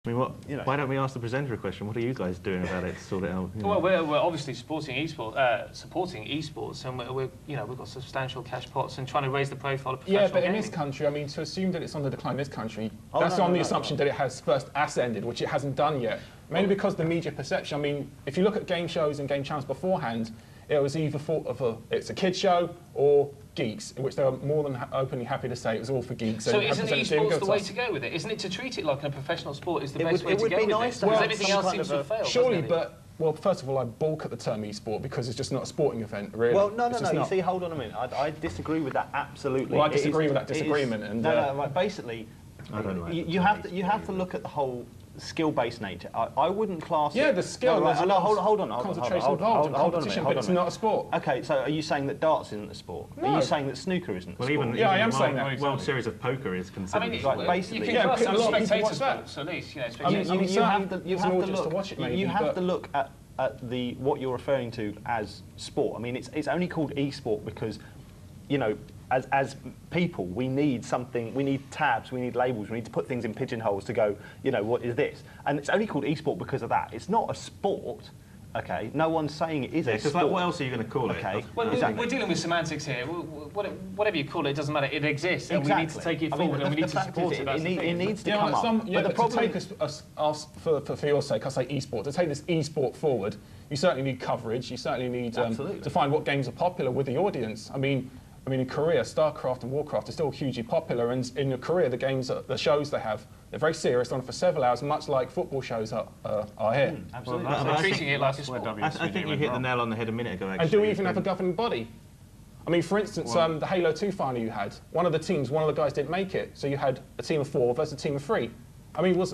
I mean, why don't we ask the presenter a question? What are you guys doing about it to sort it out? Well, we're obviously supporting esports, and we've got substantial cash pots and trying to raise the profile of professional Yeah, but gaming. in this country, I mean, to assume that it's on the decline in this country, that's on the assumption that it has first ascended, which it hasn't done yet. Mainly because the media perception. I mean, if you look at game shows and game channels beforehand, it was either thought of it's a kids show or geeks, in which they were more than openly happy to say it was all for geeks. So and isn't esports the way to go with it? Isn't it to treat it like a professional sport is the best way to go with it? Because everything else seems to have failed. Surely, but well, first of all, I balk at the term e-sport because it's just not a sporting event, really. Well, no. You see, hold on a minute. I disagree with that absolutely. Well, I disagree with that disagreement. And right, basically, I don't know. You have to look at the whole skill-based nature. I wouldn't class yeah, it... the skill. No, hold on. Concentration involved in competition, but it's not a sport. Okay, so are you saying that darts isn't a sport? No. Are you saying that snooker isn't a sport? Even I am saying that. World Series of Poker is considered. I mean, like, basically, you can class them as a lot of people spectator watch that. sports, at least. You have to look at what you're referring to as sport. I mean, it's only called e-sport because, you know, as people, we need something, we need tabs, we need labels, we need to put things in pigeonholes to go, you know, what is this? And it's only called e-sport because of that. It's not a sport, okay? No one's saying it is a sport. Like, what else are you going to call it? Okay. Well, exactly. we're dealing with semantics here. Whatever you call it, it doesn't matter. It exists, and we need to take it forward, and we need to support it. It needs to come up. But the problem to take us for your sake, I say e-sport. To take this e-sport forward, you certainly need coverage. You certainly need to find what games are popular with the audience. I mean, in Korea, StarCraft and Warcraft are still hugely popular, and in Korea, the shows they have, they're very serious, they're on for several hours, much like football shows are here. Absolutely. Well, they're treating it like a sport. I think you hit the nail on the head a minute ago, actually. And do we even have a governing body? I mean, for instance, the Halo 2 final you had, one of the guys didn't make it, so you had a team of 4 versus a team of 3. I mean, was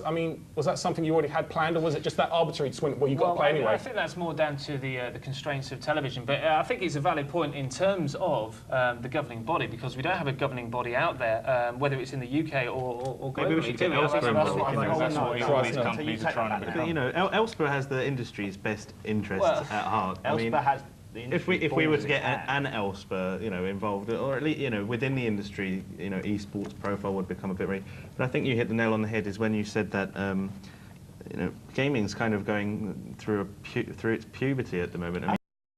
that something you already had planned, or was it just that arbitrary swing where you got to play anyway? I think that's more down to the constraints of television. But I think it's a valid point in terms of the governing body, because we don't have a governing body out there, whether it's in the UK or globally. Maybe we should get Elspur involved. That's what all these companies are trying to become. You know, Elspur has the industry's best interests at heart. Elspur has. If we were to get an Elspur, you know, involved, or at least, you know, within the industry, you know, esports profile would become a bit very. But I think you hit the nail on the head is when you said that, you know, gaming's kind of going through its puberty at the moment. I mean,